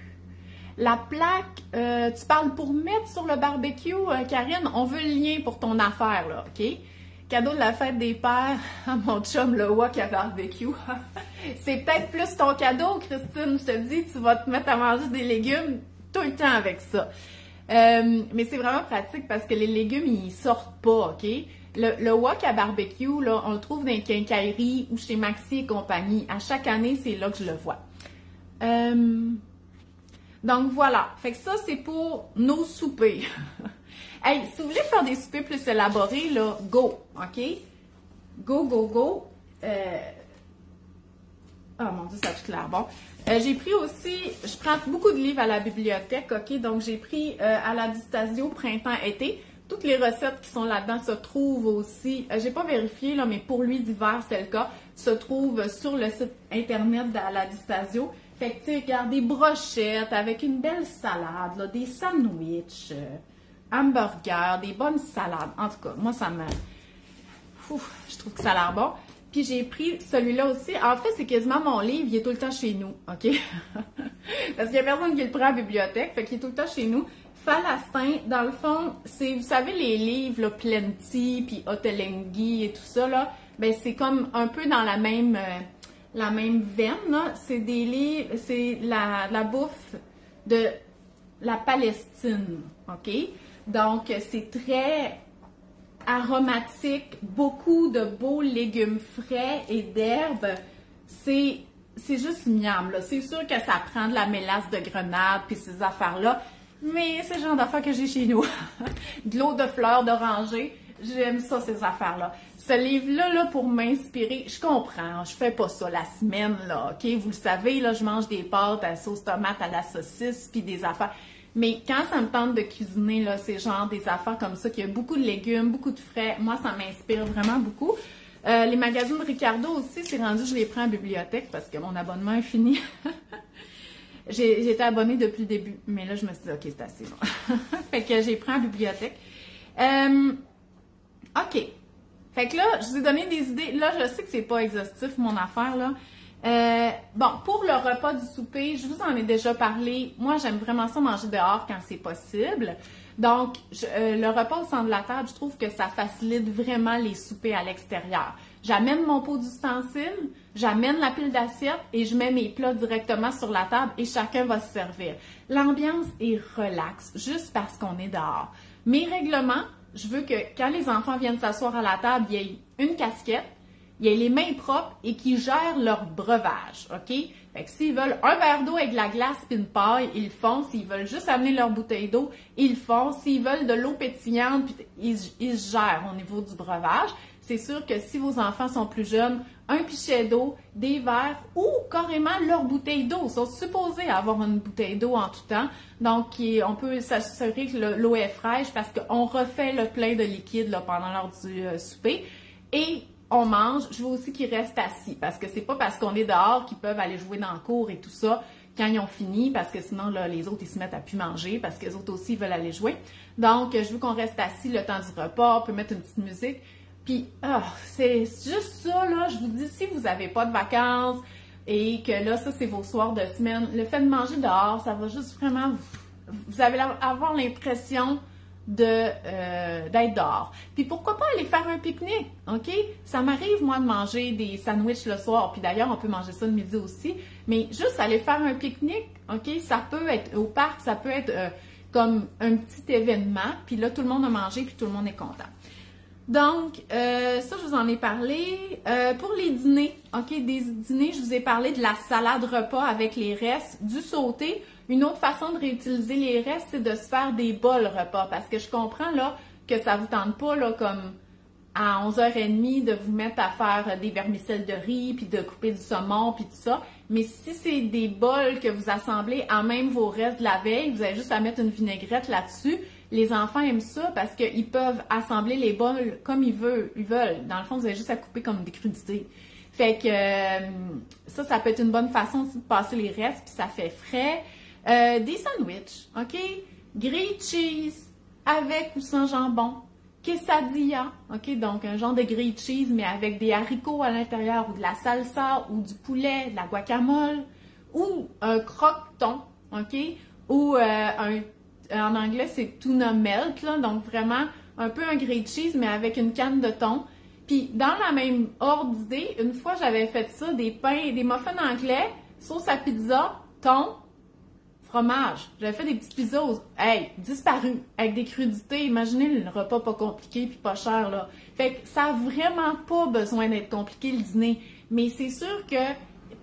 S1: La plaque, tu parles pour mettre sur le barbecue, Karine, on veut le lien pour ton affaire, là, OK? Cadeau de la fête des pères à mon chum, le wok à barbecue. C'est peut-être plus ton cadeau, Christine, je te dis, tu vas te mettre à manger des légumes tout le temps avec ça. Mais c'est vraiment pratique parce que les légumes, ils sortent pas, OK? Le wok à barbecue, là, on le trouve dans les quincailleries ou chez Maxi et compagnie. À chaque année, c'est là que je le vois. Donc voilà, fait que ça c'est pour nos soupers. Hey, si vous voulez faire des soupers plus élaborés, là, go, OK? Go, go, go. Oh mon Dieu, ça a tout l'air bon. J'ai pris aussi, je prends beaucoup de livres à la bibliothèque, OK? Donc j'ai pris à la Distasio printemps-été. Toutes les recettes qui sont là-dedans se trouvent aussi, j'ai pas vérifié, là, mais pour lui d'hiver, c'est le cas, se trouvent sur le site internet de la Distasio. Fait que, tu sais, regarde, des brochettes avec une belle salade, là, des sandwichs, hamburgers, des bonnes salades. En tout cas, moi, ça me... je trouve que ça a l'air bon. Puis j'ai pris celui-là aussi. En fait, c'est quasiment mon livre, il est tout le temps chez nous, OK? Parce qu'il y a personne qui le prend à la bibliothèque, fait qu'il est tout le temps chez nous. Falastin, dans le fond, c'est, vous savez, les livres, là, Plenty, puis Ottolenghi et tout ça, là, ben c'est comme un peu dans la même veine, là. C'est des livres, c'est la bouffe de la Palestine, OK? Donc, c'est très aromatique, beaucoup de beaux légumes frais et d'herbes. C'est juste miam, là. C'est sûr que ça prend de la mélasse de grenade puis ces affaires-là, mais c'est le genre d'affaires que j'ai chez nous. De l'eau de fleurs d'oranger, j'aime ça, ces affaires-là. Ce livre-là, là, pour m'inspirer, je comprends, je fais pas ça la semaine, là, OK? Vous le savez, là, je mange des pâtes à sauce tomate à la saucisse puis des affaires. Mais quand ça me tente de cuisiner, là, c'est genre des affaires comme ça, qu'il y a beaucoup de légumes, beaucoup de frais, moi, ça m'inspire vraiment beaucoup. Les magazines de Ricardo aussi, c'est rendu, je les prends à la bibliothèque parce que mon abonnement est fini. J'étais abonnée depuis le début, mais là, je me suis dit, OK, c'est assez bon. Fait que j'ai pris à la bibliothèque. OK. Fait que là, je vous ai donné des idées. Là, je sais que c'est pas exhaustif, mon affaire, là. Bon, pour le repas du souper, je vous en ai déjà parlé. Moi, j'aime vraiment ça manger dehors quand c'est possible. Donc, le repas au centre de la table, je trouve que ça facilite vraiment les soupers à l'extérieur. J'amène mon pot d'ustensiles, j'amène la pile d'assiettes et je mets mes plats directement sur la table et chacun va se servir. L'ambiance est relaxe, juste parce qu'on est dehors. Mes règlements, je veux que quand les enfants viennent s'asseoir à la table, il y ait une casquette, il y ait les mains propres et qu'ils gèrent leur breuvage, OK? Fait que s'ils veulent un verre d'eau avec de la glace et une paille, ils le font. S'ils veulent juste amener leur bouteille d'eau, ils le font. S'ils veulent de l'eau pétillante, puis ils se gèrent au niveau du breuvage. C'est sûr que si vos enfants sont plus jeunes, un pichet d'eau, des verres ou carrément leur bouteille d'eau. Ils sont supposés avoir une bouteille d'eau en tout temps. Donc, on peut s'assurer que l'eau est fraîche parce qu'on refait le plein de liquide là, pendant l'heure du souper. Et on mange, je veux aussi qu'ils restent assis parce que c'est pas parce qu'on est dehors qu'ils peuvent aller jouer dans le cours et tout ça quand ils ont fini parce que sinon là, les autres ils se mettent à plus manger parce que les autres aussi ils veulent aller jouer. Donc je veux qu'on reste assis le temps du repas, on peut mettre une petite musique. Puis c'est juste ça là, je vous dis si vous n'avez pas de vacances et que là ça c'est vos soirs de semaine, le fait de manger dehors, ça va juste vraiment vous allez avoir l'impression d'être dehors. Puis pourquoi pas aller faire un pique-nique, OK? Ça m'arrive, moi, de manger des sandwichs le soir, puis d'ailleurs, on peut manger ça le midi aussi, mais juste aller faire un pique-nique, OK? Ça peut être au parc, ça peut être comme un petit événement, puis là, tout le monde a mangé, puis tout le monde est content. Donc, ça, je vous en ai parlé. Pour les dîners, OK? Des dîners, je vous ai parlé de la salade repas avec les restes, du sauté. Une autre façon de réutiliser les restes, c'est de se faire des bols repas. Parce que je comprends là que ça vous tente pas là comme à 11h30 de vous mettre à faire des vermicelles de riz, puis de couper du saumon, puis tout ça. Mais si c'est des bols que vous assemblez à même vos restes de la veille, vous avez juste à mettre une vinaigrette là-dessus. les enfants aiment ça parce qu'ils peuvent assembler les bols comme ils veulent. Dans le fond, vous avez juste à couper comme des crudités. Fait que ça peut être une bonne façon aussi de passer les restes, puis ça fait frais. Des sandwichs, OK? Grilled cheese, avec ou sans jambon. Quesadilla, OK? Donc, un genre de grilled cheese, mais avec des haricots à l'intérieur, ou de la salsa, ou du poulet, de la guacamole, ou un croque-thon, OK? Ou en anglais, c'est tuna melt, là, donc vraiment un peu un grilled cheese, mais avec une canne de thon. Puis, dans la même ordre d'idée, une fois, j'avais fait ça, des muffins anglais, sauce à pizza, thon, fromage. J'avais fait des petites pizzas, hey, disparu, avec des crudités. Imaginez le repas pas compliqué puis pas cher, là. Fait que ça a vraiment pas besoin d'être compliqué, le dîner. Mais c'est sûr que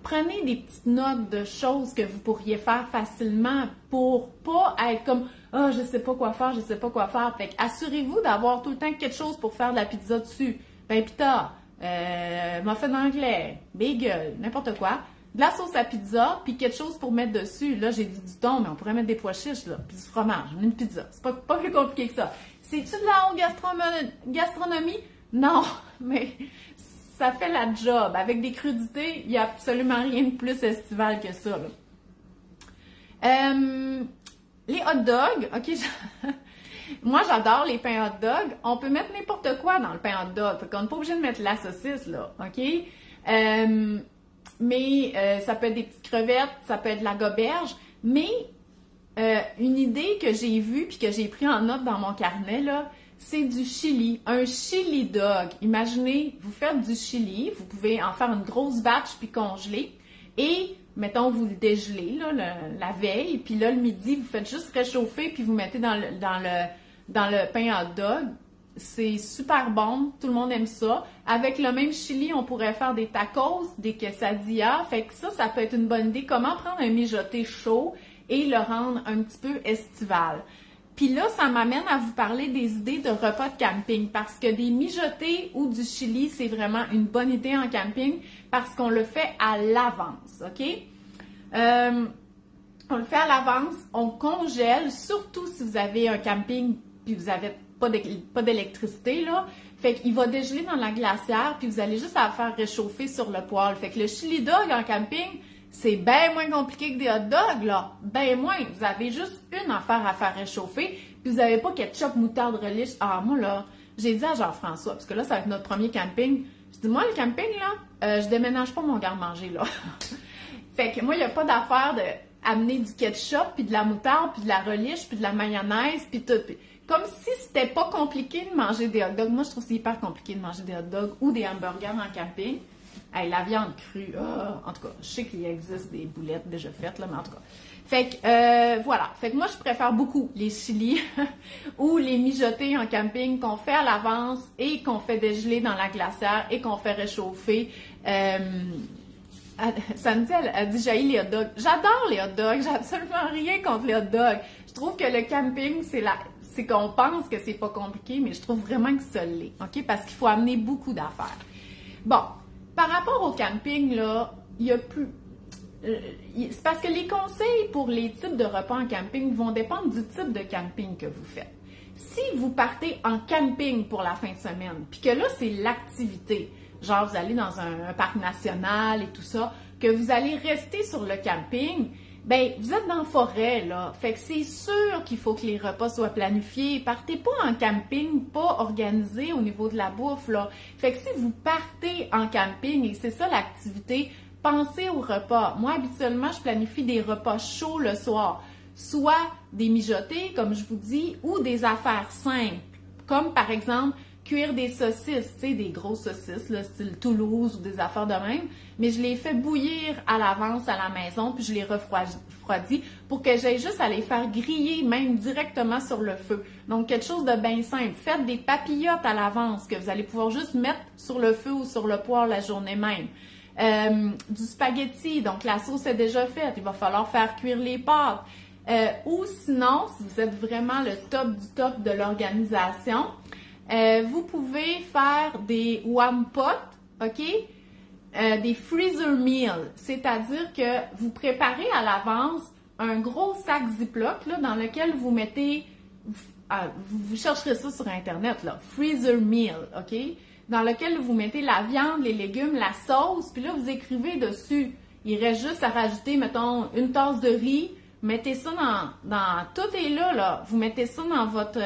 S1: prenez des petites notes de choses que vous pourriez faire facilement pour pas être comme « Ah, je sais pas quoi faire, je sais pas quoi faire ». Fait que assurez-vous d'avoir tout le temps quelque chose pour faire de la pizza dessus. Pain pita, muffin anglais, bagel, n'importe quoi. De la sauce à pizza, puis quelque chose pour mettre dessus. Là, j'ai dit du thon, mais on pourrait mettre des pois chiches, là, puis du fromage, une pizza. C'est pas plus compliqué que ça. C'est-tu de la haute gastronomie? Non, mais ça fait la job. Avec des crudités, il n'y a absolument rien de plus estival que ça, là. Les hot dogs, OK, moi, j'adore les pains hot dog. On peut mettre n'importe quoi dans le pain hot dog. Fait qu'on n'est pas obligé de mettre la saucisse, là, OK? Mais ça peut être des petites crevettes, ça peut être de la goberge. Mais une idée que j'ai vue puis que j'ai pris en note dans mon carnet, là, c'est du chili. Un chili dog. Imaginez, vous faites du chili, vous pouvez en faire une grosse batch puis congeler. Et, mettons, vous le dégelez là, la veille, puis là, le midi, vous faites juste réchauffer puis vous mettez dans le pain hot dog. C'est super bon, tout le monde aime ça. Avec le même chili, on pourrait faire des tacos, des quesadillas. Fait que ça peut être une bonne idée. Comment prendre un mijoté chaud et le rendre un petit peu estival. Puis là, ça m'amène à vous parler des idées de repas de camping parce que des mijotés ou du chili, c'est vraiment une bonne idée en camping parce qu'on le fait à l'avance, OK? On le fait à l'avance, on congèle, surtout si vous avez un camping puis vous avez pas d'électricité, là. Fait qu'il va dégeler dans la glacière, puis vous allez juste à le faire réchauffer sur le poêle. Fait que le chili dog en camping, c'est bien moins compliqué que des hot dogs, là. Bien moins. Vous avez juste une affaire à faire réchauffer, puis vous n'avez pas ketchup, moutarde, relish. Ah, moi, là, j'ai dit à Jean-François, parce que là, ça va être notre premier camping. Je dis, moi, le camping, là, je déménage pas mon garde-manger, là. Fait que moi, il n'y a pas d'affaire d'amener du ketchup, puis de la moutarde, puis de la relish, puis de la mayonnaise, puis tout. Comme si c'était pas compliqué de manger des hot dogs. Moi, je trouve que c'est hyper compliqué de manger des hot dogs ou des hamburgers en camping. Hey, la viande crue, en tout cas, je sais qu'il existe des boulettes déjà faites, là, mais en tout cas. Fait que, voilà. Fait que moi, je préfère beaucoup les chilis ou les mijotés en camping qu'on fait à l'avance et qu'on fait dégeler dans la glacière et qu'on fait réchauffer. Sandy, elle dit « j'haïs les hot dogs ». J'adore les hot dogs, j'ai absolument rien contre les hot dogs. Je trouve que le camping, c'est qu'on pense que c'est pas compliqué, mais je trouve vraiment que ça l'est, OK? Parce qu'il faut amener beaucoup d'affaires. Bon, par rapport au camping, là, il y a plus... c'est parce que les conseils pour les types de repas en camping vont dépendre du type de camping que vous faites. Si vous partez en camping pour la fin de semaine, puis que là, c'est l'activité, genre vous allez dans un parc national et tout ça, que vous allez rester sur le camping, ben vous êtes dans la forêt, là. Fait que c'est sûr qu'il faut que les repas soient planifiés. Partez pas en camping, pas organisé au niveau de la bouffe, là. Fait que si vous partez en camping et c'est ça l'activité, pensez aux repas. Moi, habituellement, je planifie des repas chauds le soir. Soit des mijotés, comme je vous dis, ou des affaires simples. Comme par exemple, cuire des saucisses, tu sais, des grosses saucisses, là, style Toulouse ou des affaires de même, mais je les fais bouillir à l'avance à la maison, puis je les refroidis pour que j'aille juste à les faire griller, même directement sur le feu. Donc, quelque chose de bien simple. Faites des papillotes à l'avance que vous allez pouvoir juste mettre sur le feu ou sur le poêle la journée même. Du spaghetti, donc la sauce est déjà faite, il va falloir faire cuire les pâtes. Ou sinon, si vous êtes vraiment le top du top de l'organisation, vous pouvez faire des one pot, OK? Des freezer meals, c'est-à-dire que vous préparez à l'avance un gros sac Ziploc là, dans lequel vous mettez vous chercherez ça sur Internet, là, freezer meal, OK? Dans lequel vous mettez la viande, les légumes, la sauce, puis là, vous écrivez dessus. Il reste juste à rajouter, mettons, une tasse de riz, mettez ça tout est là, vous mettez ça dans votre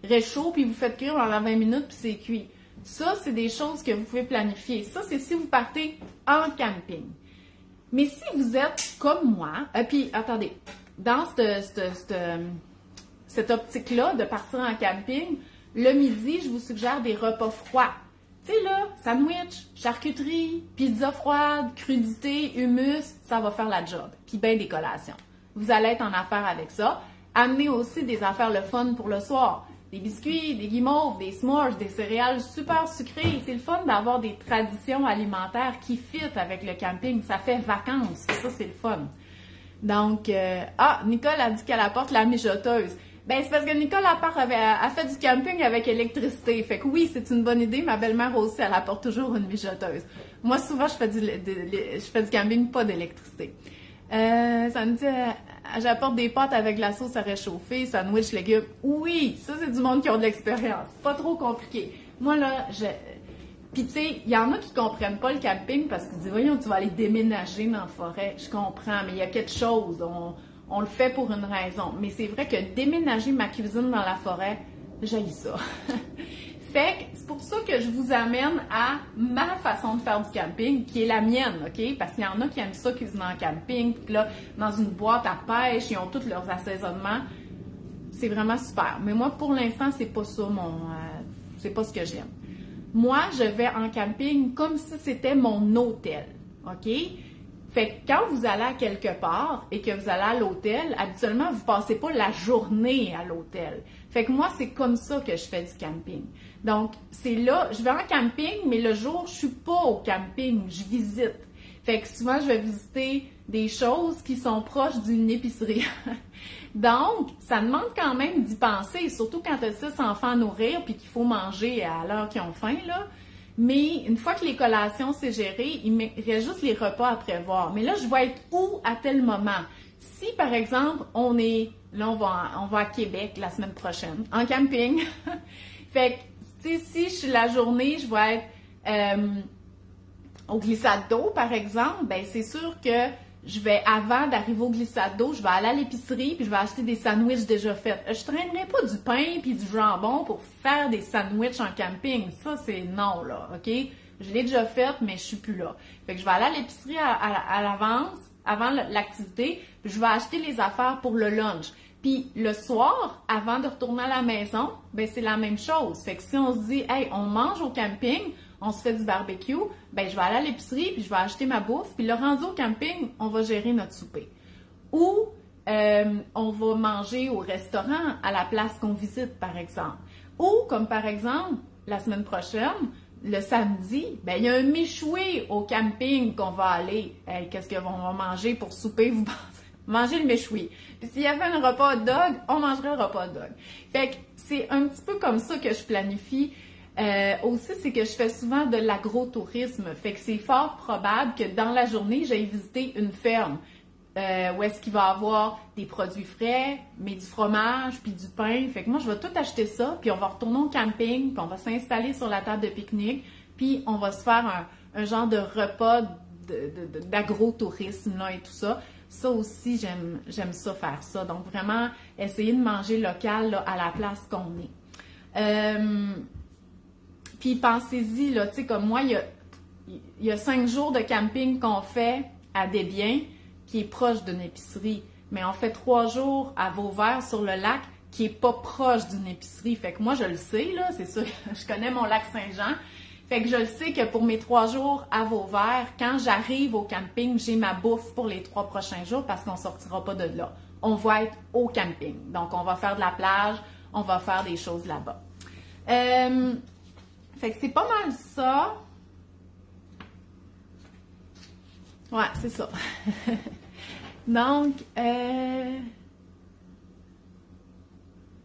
S1: réchaud, puis vous faites cuire pendant 20 minutes, puis c'est cuit. Ça, c'est des choses que vous pouvez planifier. Ça, c'est si vous partez en camping. Mais si vous êtes comme moi, puis attendez, dans cette optique-là de partir en camping, le midi, je vous suggère des repas froids. Tu sais là, sandwich, charcuterie, pizza froide, crudité, hummus, ça va faire la job. Puis ben des collations. Vous allez être en affaire avec ça. Amenez aussi des affaires le fun pour le soir. Des biscuits, des guimauves, des s'mores, des céréales super sucrées. C'est le fun d'avoir des traditions alimentaires qui fitent avec le camping. Ça fait vacances. Ça, c'est le fun. Donc, Nicole a dit qu'elle apporte la mijoteuse. Ben, c'est parce que Nicole a fait du camping avec électricité. Fait que oui, c'est une bonne idée. Ma belle-mère aussi, elle apporte toujours une mijoteuse. Moi, souvent, je fais du camping, pas d'électricité. Ça me dit, j'apporte des pâtes avec la sauce à réchauffer, sandwich, légumes. Oui, ça, c'est du monde qui ont de l'expérience. Pas trop compliqué. Moi, là, Puis, tu sais, il y en a qui comprennent pas le camping parce qu'ils disent, voyons, tu vas aller déménager dans la forêt. Je comprends, mais il y a quelque chose. On le fait pour une raison. Mais c'est vrai que déménager ma cuisine dans la forêt, j'haïs ça. Fait que c'est pour ça que je vous amène à ma façon de faire du camping, qui est la mienne, OK? Parce qu'il y en a qui aiment ça cuisiner en camping, puis là, dans une boîte à pêche, ils ont tous leurs assaisonnements. C'est vraiment super. Mais moi, pour l'instant, c'est pas ça c'est pas ce que j'aime. Moi, je vais en camping comme si c'était mon hôtel, OK? Fait que quand vous allez à quelque part et que vous allez à l'hôtel, habituellement, vous passez pas la journée à l'hôtel. Fait que moi, c'est comme ça que je fais du camping. Donc, c'est là, je vais en camping, mais le jour, je suis pas au camping, je visite. Fait que souvent, je vais visiter des choses qui sont proches d'une épicerie. Donc, ça demande quand même d'y penser, surtout quand tu as 6 enfants à nourrir puis qu'il faut manger à l'heure qu'ils ont faim, là. Mais une fois que les collations c'est géré, il reste juste les repas à prévoir. Mais là, je vais être où à tel moment? Si, par exemple, on va à Québec la semaine prochaine, en camping. Fait que, tu sais, si je suis la journée, je vais être au glissade d'eau, par exemple, ben c'est sûr que je vais, avant d'arriver au glissade d'eau, je vais aller à l'épicerie puis je vais acheter des sandwichs déjà faits. Je traînerai pas du pain puis du jambon pour faire des sandwichs en camping. Ça, c'est non, là, OK? Je l'ai déjà fait, mais je suis plus là. Fait que je vais aller à l'épicerie à l'avance, avant l'activité, puis je vais acheter les affaires pour le lunch. Puis le soir, avant de retourner à la maison, ben c'est la même chose. Fait que si on se dit, hey, on mange au camping, on se fait du barbecue, ben je vais aller à l'épicerie, puis je vais acheter ma bouffe, puis le rendu au camping, on va gérer notre souper. Ou on va manger au restaurant à la place qu'on visite, par exemple. Ou, comme par exemple, la semaine prochaine, le samedi, ben il y a un méchoui au camping qu'on va aller. Hey, qu'est-ce qu'on va manger pour souper, vous pensez? Manger le méchoui. Puis s'il y avait un repas hot dog, on mangerait le repas hot dog. Fait que c'est un petit peu comme ça que je planifie. Aussi, c'est que je fais souvent de l'agrotourisme. Fait que c'est fort probable que dans la journée, j'aille visiter une ferme où est-ce qu'il va y avoir des produits frais, mais du fromage, puis du pain. Fait que moi, je vais tout acheter ça, puis on va retourner au camping, puis on va s'installer sur la table de pique-nique, puis on va se faire un genre de repas d'agrotourisme là, et tout ça. Ça aussi, j'aime ça faire ça. Donc, vraiment, essayer de manger local là, à la place qu'on est. Puis, pensez-y, là, tu sais, comme moi, il y a 5 jours de camping qu'on fait à Desbiens, qui est proche d'une épicerie. Mais on fait 3 jours à Vauvert sur le lac, qui est pas proche d'une épicerie. Fait que moi, je le sais, là, c'est sûr, je connais mon lac Saint-Jean. Fait que je le sais que pour mes 3 jours à Vauvert, quand j'arrive au camping, j'ai ma bouffe pour les 3 prochains jours parce qu'on sortira pas de là. On va être au camping. Donc, on va faire de la plage, on va faire des choses là-bas. Fait que c'est pas mal ça. Ouais, c'est ça. Donc,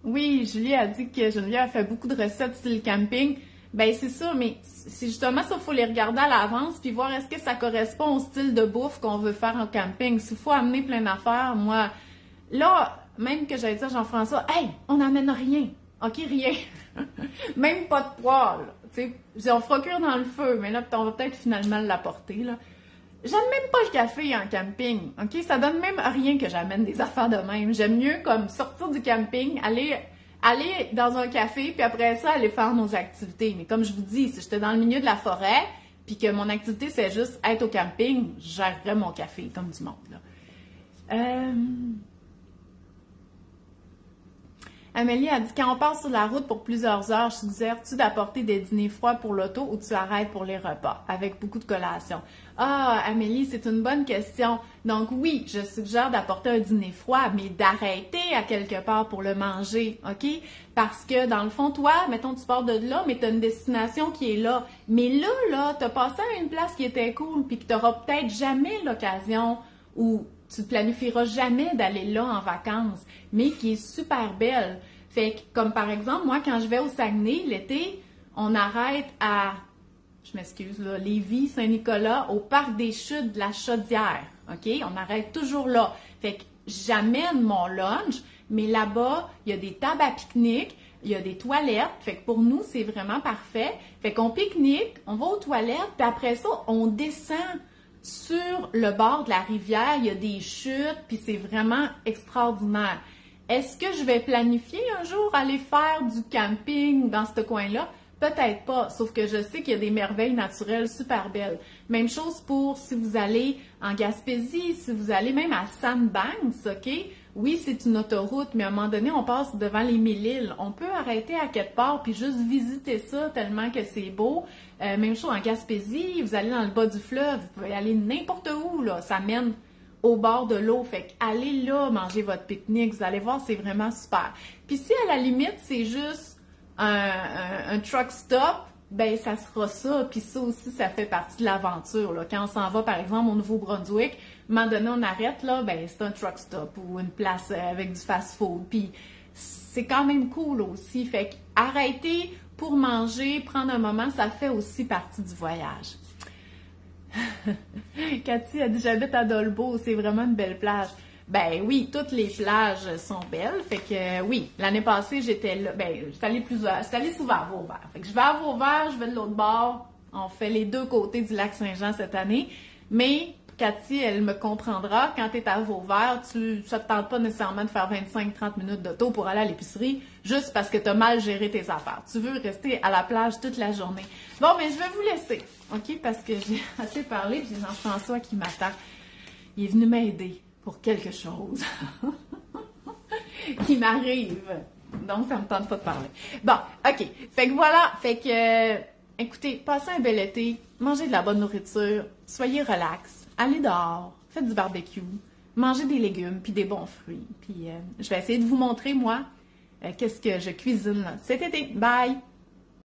S1: oui, Julie a dit que Geneviève a fait beaucoup de recettes style camping. Ben c'est ça, mais c'est justement ça, il faut les regarder à l'avance puis voir est-ce que ça correspond au style de bouffe qu'on veut faire en camping. S'il faut amener plein d'affaires, moi, là, même que j'allais dire Jean-François, hey, on n'amène rien. OK, rien. Même pas de poêle. Tu sais, on fera cuire dans le feu, mais là, on va peut-être finalement l'apporter, là. J'aime même pas le café en camping, OK? Ça donne même rien que j'amène des affaires de même. J'aime mieux comme sortir du camping, aller dans un café, puis après ça, aller faire nos activités. Mais comme je vous dis, si j'étais dans le milieu de la forêt, puis que mon activité, c'est juste être au camping, je gérerais mon café comme du monde, là. Amélie a dit, quand on part sur la route pour plusieurs heures, suggères-tu d'apporter des dîners froids pour l'auto ou tu arrêtes pour les repas, avec beaucoup de collations? Ah, Amélie, c'est une bonne question. Donc oui, je suggère d'apporter un dîner froid, mais d'arrêter à quelque part pour le manger, OK? Parce que dans le fond, toi, mettons, tu pars de là, mais tu as une destination qui est là. Mais là, tu as passé à une place qui était cool, puis que tu n'auras peut-être jamais l'occasion ou tu ne planifieras jamais d'aller là en vacances, mais qui est super belle. Fait que, comme par exemple, moi, quand je vais au Saguenay, l'été, on arrête à, je m'excuse, là, Lévis, Saint-Nicolas, au parc des chutes de la Chaudière, OK? On arrête toujours là. Fait que j'amène mon lunch, mais là-bas, il y a des tables à pique-nique, il y a des toilettes. Fait que pour nous, c'est vraiment parfait. Fait qu'on pique-nique, on va aux toilettes, puis après ça, on descend sur le bord de la rivière, il y a des chutes, puis c'est vraiment extraordinaire. Est-ce que je vais planifier un jour aller faire du camping dans ce coin-là? Peut-être pas, sauf que je sais qu'il y a des merveilles naturelles super belles. Même chose pour si vous allez en Gaspésie, si vous allez même à Sandbanks, OK? Oui, c'est une autoroute, mais à un moment donné, on passe devant les 1000 îles. On peut arrêter à quelque part puis juste visiter ça tellement que c'est beau. Même chose en Gaspésie, vous allez dans le bas du fleuve, vous pouvez aller n'importe où, là. Ça mène au bord de l'eau. Fait que allez là manger votre pique-nique, vous allez voir, c'est vraiment super. Puis si à la limite, c'est juste un truck stop, ben ça sera ça. Puis ça aussi, ça fait partie de l'aventure, là. Quand on s'en va, par exemple, au Nouveau-Brunswick, à un moment donné, on arrête, là, ben c'est un truck stop ou une place avec du fast-food. Puis c'est quand même cool aussi. Fait que arrêter pour manger, prendre un moment, ça fait aussi partie du voyage. Cathy a dit, j'habite à Dolbeau, c'est vraiment une belle plage. Ben oui, toutes les plages sont belles. Fait que oui, l'année passée, j'étais là. Ben, j'étais allée souvent à Vauvert. Fait que je vais à Vauvert, je vais de l'autre bord. On fait les deux côtés du lac Saint-Jean cette année. Mais Cathy, elle me comprendra, quand tu es à Vauvert, ça te tente pas nécessairement de faire 25-30 minutes d'auto pour aller à l'épicerie, juste parce que tu as mal géré tes affaires. Tu veux rester à la plage toute la journée. Bon, mais je vais vous laisser, OK? Parce que j'ai assez parlé, j'ai Jean-François qui m'attend. Il est venu m'aider pour quelque chose qui m'arrive. Donc, ça me tente pas de parler. Bon, OK. Fait que voilà. Fait que, écoutez, passez un bel été, mangez de la bonne nourriture, soyez relax. Allez dehors, faites du barbecue, mangez des légumes puis des bons fruits. Puis je vais essayer de vous montrer, moi, qu'est-ce que je cuisine là, cet été. Bye!